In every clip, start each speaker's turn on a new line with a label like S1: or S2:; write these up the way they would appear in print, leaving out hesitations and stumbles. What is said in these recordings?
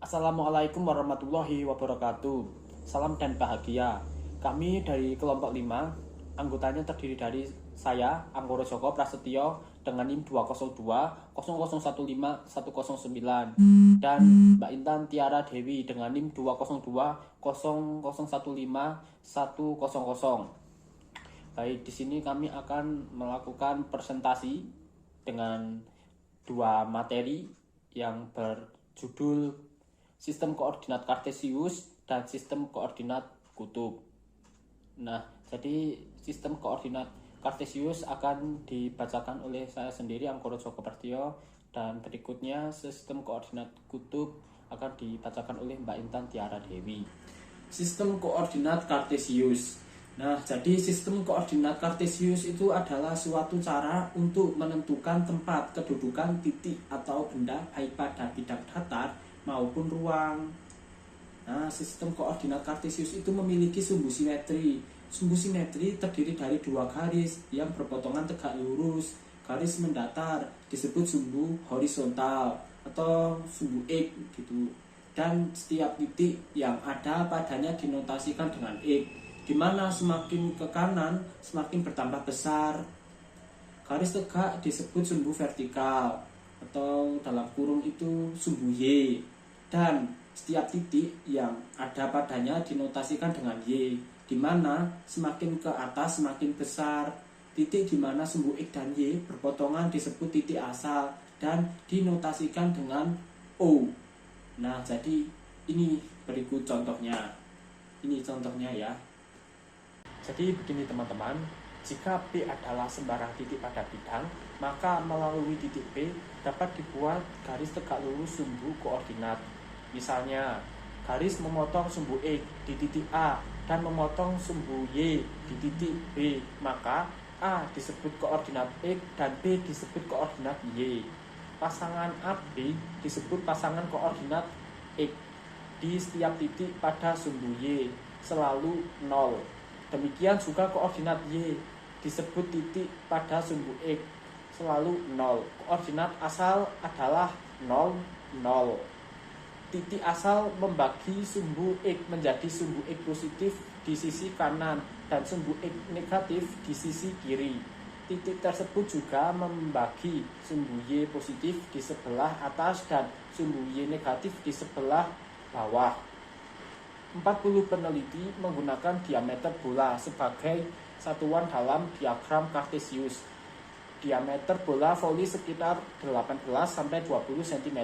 S1: Assalamualaikum warahmatullahi wabarakatuh. Salam dan bahagia. Kami dari kelompok 5, anggotanya terdiri dari saya, Anggoro Joko Prasetyo dengan NIM 202 0015 109 dan Mbak Intan Tiara Dewi dengan NIM 202 0015 100. Baik, di sini kami akan melakukan presentasi dengan dua materi yang berjudul Sistem koordinat kartesius dan sistem koordinat kutub. Nah, jadi sistem koordinat kartesius akan dibacakan oleh saya sendiri, Anggoro Joko Prasetyo, dan berikutnya sistem koordinat kutub akan dibacakan oleh Mbak Intan Tiara Dewi. Sistem koordinat kartesius. Nah, jadi sistem koordinat kartesius itu adalah suatu cara untuk menentukan tempat kedudukan titik atau benda baik pada bidang datar maupun ruang. Nah, sistem koordinat kartesius itu memiliki sumbu simetri. Sumbu simetri terdiri dari dua garis yang berpotongan tegak lurus. Garis mendatar disebut sumbu horizontal atau sumbu X gitu. Dan setiap titik yang ada padanya dinotasikan dengan X, di mana semakin ke kanan semakin bertambah besar. Garis tegak disebut sumbu vertikal atau dalam kurung itu sumbu Y, dan setiap titik yang ada padanya dinotasikan dengan Y, di mana semakin ke atas semakin besar. Titik di mana sumbu X dan Y berpotongan disebut titik asal dan dinotasikan dengan O. Nah, jadi ini berikut contohnya. Ini contohnya ya. Jadi begini teman-teman, jika P adalah sembarang titik pada bidang, maka melalui titik P dapat dibuat garis tegak lurus sumbu koordinat. Misalnya, garis memotong sumbu X di titik A dan memotong sumbu Y di titik B, maka A disebut koordinat X dan B disebut koordinat Y. Pasangan AB disebut pasangan koordinat X di setiap titik pada sumbu Y selalu 0. Demikian juga koordinat Y disebut titik pada sumbu X selalu 0. Koordinat asal adalah 0, 0. Titik asal membagi sumbu X menjadi sumbu X positif di sisi kanan dan sumbu X negatif di sisi kiri. Titik tersebut juga membagi sumbu Y positif di sebelah atas dan sumbu Y negatif di sebelah bawah. 40 peneliti menggunakan diameter bola sebagai satuan dalam diagram kartesius. Diameter bola voli sekitar 18-20 cm.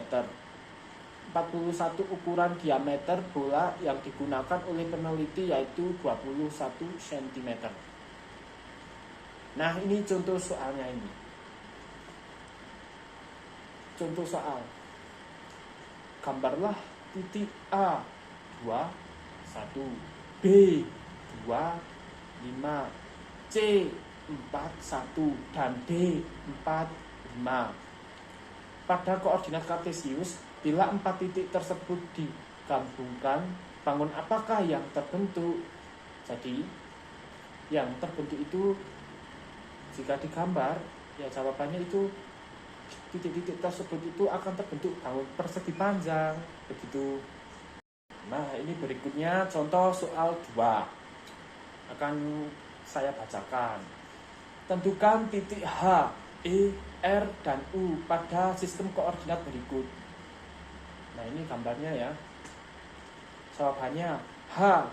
S1: 41 ukuran diameter bola yang digunakan oleh peneliti yaitu 21 cm. Nah, ini contoh soalnya ini. Contoh soal. Gambarlah titik A 2, 1, B 2, 5, C 4, 1, dan D 4, 5. Pada koordinat kartesius, bila 4 titik tersebut digabungkan, bangun apakah yang terbentuk? Jadi, yang terbentuk itu jika digambar, ya jawabannya itu titik-titik tersebut itu akan terbentuk bangun persegi panjang, begitu. Nah, ini berikutnya contoh soal 2. Akan saya bacakan. Tentukan titik H, E, R, dan U pada sistem koordinat berikut. Nah, ini gambarnya ya. Jawabannya H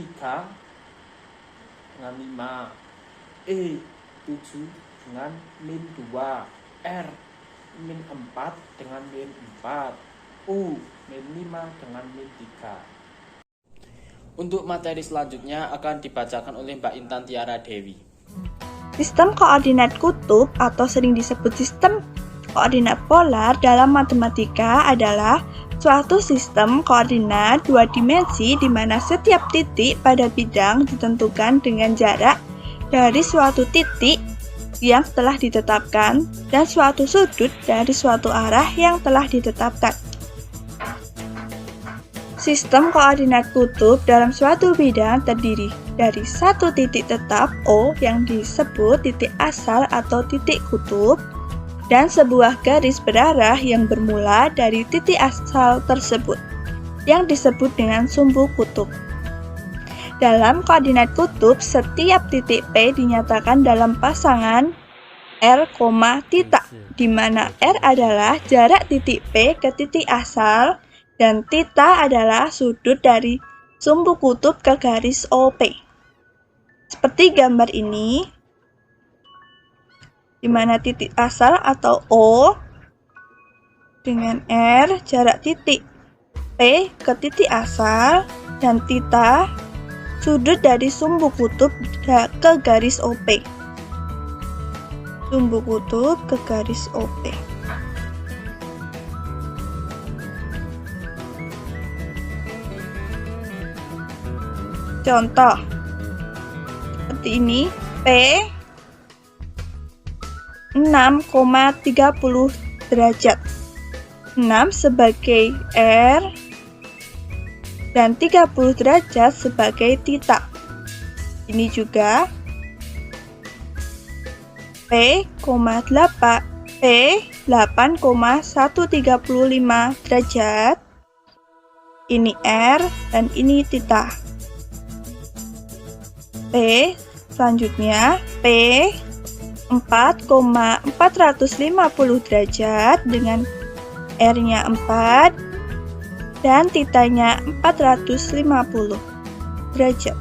S1: 3 dengan 5, E 7 dengan min 2, R min 4 dengan min 4, U min 5 dengan min 3. Untuk materi selanjutnya akan dibacakan oleh Mbak Intan Tiara Dewi.
S2: Sistem koordinat kutub atau sering disebut sistem koordinat polar dalam matematika adalah suatu sistem koordinat dua dimensi di mana setiap titik pada bidang ditentukan dengan jarak dari suatu titik yang telah ditetapkan dan suatu sudut dari suatu arah yang telah ditetapkan. Sistem koordinat kutub dalam suatu bidang terdiri dari satu titik tetap O yang disebut titik asal atau titik kutub dan sebuah garis berarah yang bermula dari titik asal tersebut. yang disebut dengan sumbu kutub. Dalam koordinat kutub, setiap titik P dinyatakan dalam pasangan R, theta, di mana R adalah jarak titik P ke titik asal dan theta adalah sudut dari sumbu kutub ke garis OP. Seperti gambar ini, di mana titik asal atau O dengan R jarak titik P ke titik asal dan theta sudut dari sumbu kutub ke garis OP. Sumbu kutub ke garis OP. Contoh seperti ini, P 6,30 derajat. 6 sebagai R dan 30 derajat sebagai theta. Ini juga P 8,135 derajat. Ini R dan ini theta. P selanjutnya P 4,450 derajat dengan R-nya 4 dan theta-nya 450 derajat.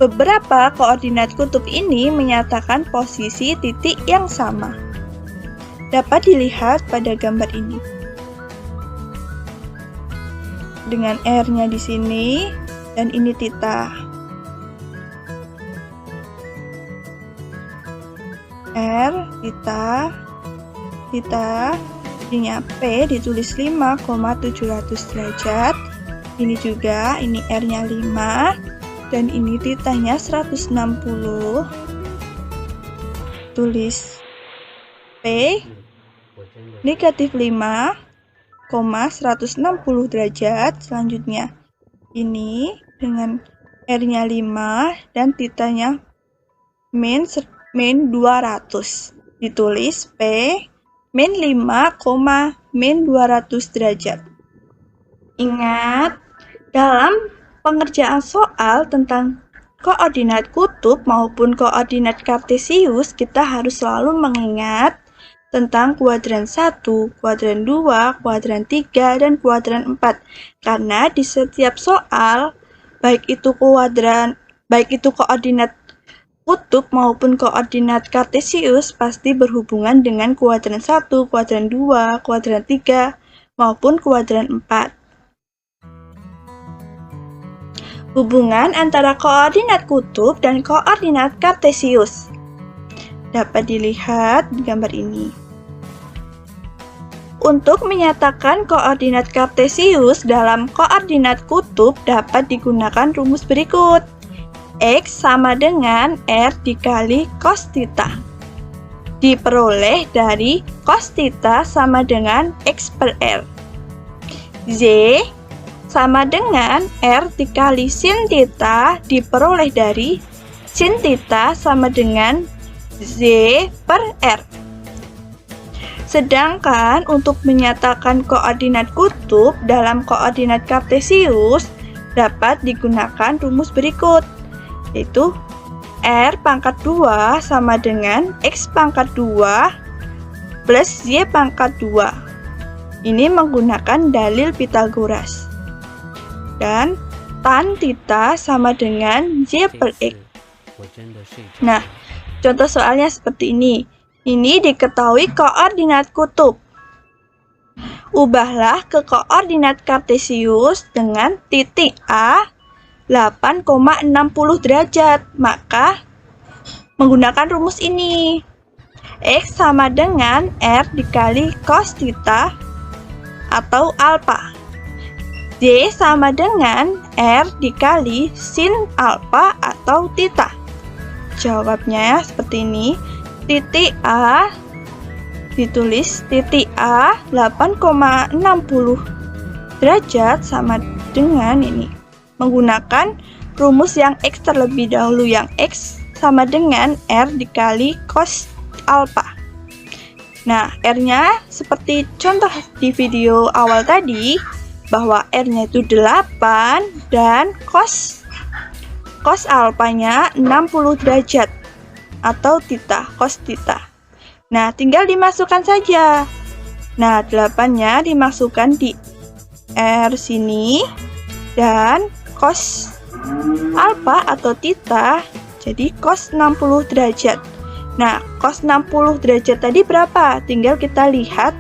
S2: Beberapa koordinat kutub ini menyatakan posisi titik yang sama. Dapat dilihat pada gambar ini. Dengan R-nya di sini dan ini theta. R, theta, ininya P ditulis 5,700 derajat. Ini juga, ini R-nya 5 dan ini theta-nya 160. Tulis P negatif 5,160 derajat. Selanjutnya ini dengan R-nya 5 dan theta-nya min 200. Ditulis P min 5, min 200 derajat. Ingat, dalam pengerjaan soal tentang koordinat kutub maupun koordinat kartesius, kita harus selalu mengingat tentang kuadran 1, kuadran 2, kuadran 3, dan kuadran 4. Karena di setiap soal, baik itu koordinat kutub maupun koordinat kartesius pasti berhubungan dengan kuadran 1, kuadran 2, kuadran 3, maupun kuadran 4. Hubungan antara koordinat kutub dan koordinat kartesius dapat dilihat di gambar ini. Untuk menyatakan koordinat kartesius dalam koordinat kutub dapat digunakan rumus berikut. X sama dengan R dikali cos theta. Diperoleh dari cos theta sama dengan X per R. Z sama dengan R dikali sin theta diperoleh dari sin theta sama dengan Z per R. Sedangkan untuk menyatakan koordinat kutub dalam koordinat kartesius dapat digunakan rumus berikut, yaitu R pangkat 2 sama dengan X pangkat 2 plus Y pangkat 2. Ini menggunakan dalil Pythagoras. Dan tan theta sama dengan Y per X. Nah, contoh soalnya seperti ini. Ini diketahui koordinat kutub. Ubahlah ke koordinat kartesius dengan titik A 8,60 derajat. Maka menggunakan rumus ini. X sama dengan R dikali cos theta atau alpha. Y sama dengan R dikali sin alpha atau theta. Jawabnya seperti ini. Titik A ditulis titik A 8,60 derajat sama dengan ini. Menggunakan rumus yang X terlebih dahulu, yang X sama dengan R dikali cos alpha. Nah, R-nya seperti contoh di video awal tadi, bahwa R-nya itu 8 dan cos alfanya 60 derajat atau theta, cos theta. Nah, tinggal dimasukkan saja. Nah, 8-nya dimasukkan di R sini dan cos alfa atau theta jadi cos 60 derajat. Nah, cos 60 derajat tadi berapa? Tinggal kita lihat.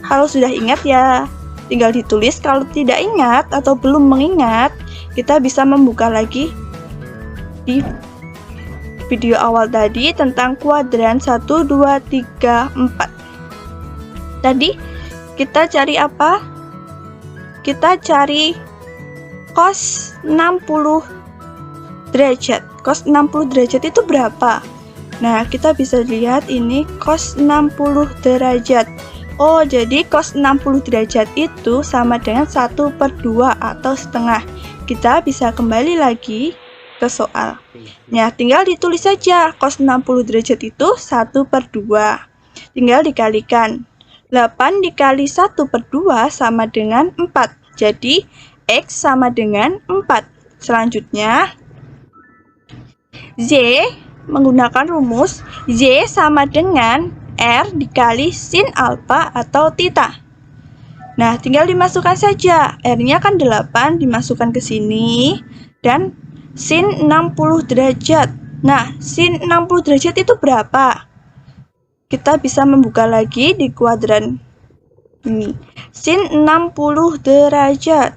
S2: Kalau sudah ingat ya tinggal ditulis, kalau tidak ingat atau belum mengingat, kita bisa membuka lagi di video awal tadi tentang kuadran 1, 2, 3, 4. Tadi kita cari apa? Kita cari cos 60 derajat. Cos 60 derajat itu berapa? Nah, kita bisa lihat ini cos 60 derajat. Oh, jadi cos 60 derajat itu sama dengan 1/2 atau setengah. Kita bisa kembali lagi ke soal. Nah, tinggal ditulis saja cos 60 derajat itu 1/2. Tinggal dikalikan. 8 dikali 1/2 sama dengan 4. Jadi, X sama dengan 4. Selanjutnya, Z menggunakan rumus Z sama dengan R dikali sin alfa atau theta. Nah, tinggal dimasukkan saja. R-nya kan 8, dimasukkan ke sini. Dan sin 60 derajat. Nah, sin 60 derajat itu berapa? Kita bisa membuka lagi di kuadran ini. Sin 60 derajat.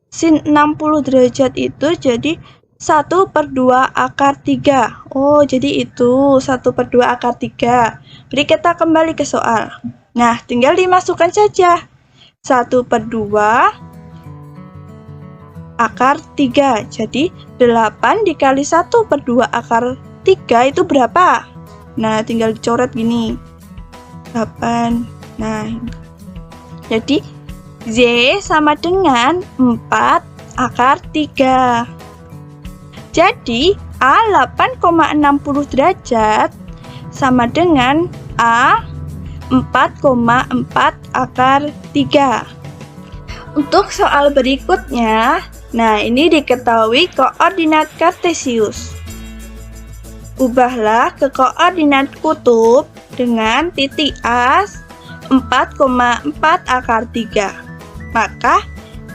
S2: Sin 60 derajat itu jadi 1/2 akar 3. Oh, jadi itu 1/2 akar 3. Mari kita kembali ke soal. Nah, tinggal dimasukkan saja. 1/2 akar 3. Jadi, 8 dikali 1/2 akar 3 itu berapa? Nah, tinggal dicoret gini. 8. Nah, jadi Z sama dengan 4 akar 3. Jadi, A 8,60 derajat sama dengan A 4,4 akar 3. Untuk soal berikutnya, nah ini diketahui koordinat kartesius. Ubahlah ke koordinat kutub dengan titik A 4,4 akar 3. Maka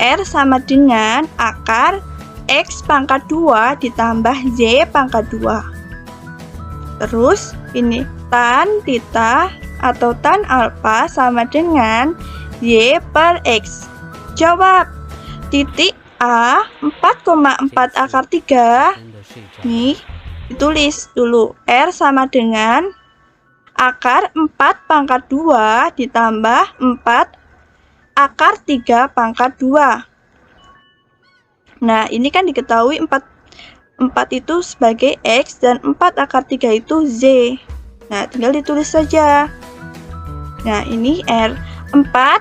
S2: R sama dengan akar X pangkat 2 ditambah Z pangkat 2. Terus ini tan theta atau tan alfa sama dengan Y per X. Jawab. Titik A 4,4 akar 3. Nih, ditulis dulu. R sama dengan akar 4 pangkat 2 ditambah 4 akar 3 pangkat 2. Nah, ini kan diketahui 4 itu sebagai X dan 4 akar 3 itu Z. Nah, tinggal ditulis saja. Nah, ini R. 4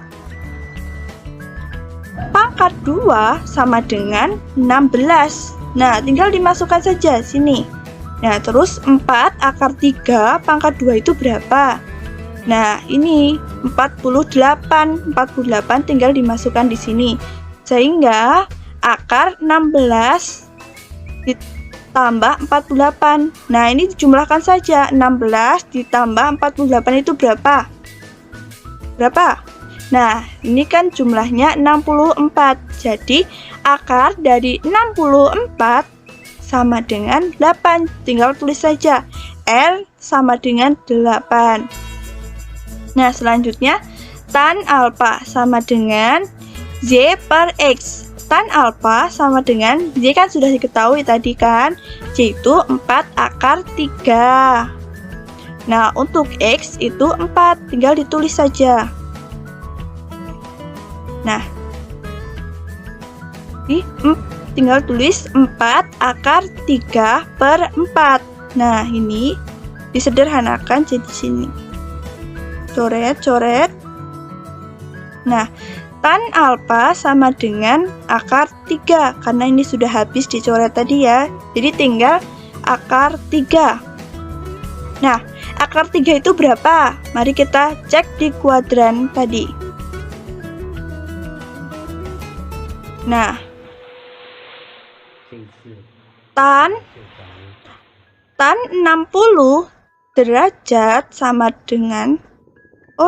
S2: pangkat 2 sama dengan 16. Nah, tinggal dimasukkan saja sini. Nah, terus 4 akar 3 pangkat 2 itu berapa? Nah, ini 48. 48 tinggal dimasukkan di sini. Sehingga akar 16 ditambah 48. Nah, ini dijumlahkan saja. 16 ditambah 48 itu berapa? Berapa? Nah, ini kan jumlahnya 64. Jadi, akar dari 64 sama dengan 8. Tinggal tulis saja. R sama dengan 8. Nah, selanjutnya tan alfa sama dengan Z per X. Tan alfa sama dengan Z kan sudah diketahui tadi kan, yaitu 4 akar 3. Nah, untuk X itu 4, tinggal ditulis saja. Nah, tinggal tulis 4 akar 3 per 4. Nah, ini disederhanakan jadi sini. Coret. Nah, tan alfa sama dengan akar 3. Karena ini sudah habis dicoret tadi ya. Jadi tinggal akar 3. Nah, akar 3 itu berapa? Mari kita cek di kuadran tadi. Nah, tan 60 derajat sama dengan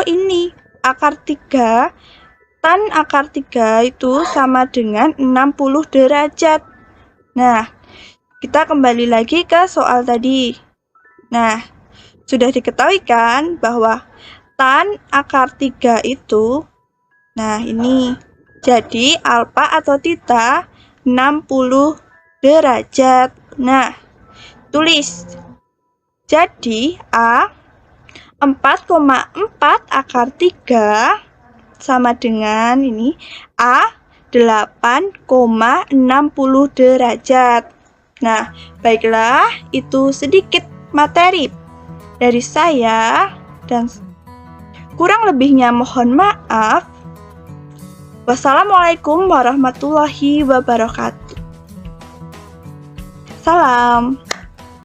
S2: ini akar 3. Tan akar 3 itu sama dengan 60 derajat. Nah, kita kembali lagi ke soal tadi. Nah, sudah diketahui kan bahwa tan akar 3 itu, nah ini, jadi alfa atau theta 60 derajat. Nah, tulis. Jadi A 4,4 akar 3 sama dengan ini A 8,60 derajat. Nah, baiklah, itu sedikit materi dari saya dan kurang lebihnya mohon maaf. Wassalamualaikum warahmatullahi wabarakatuh. Salam.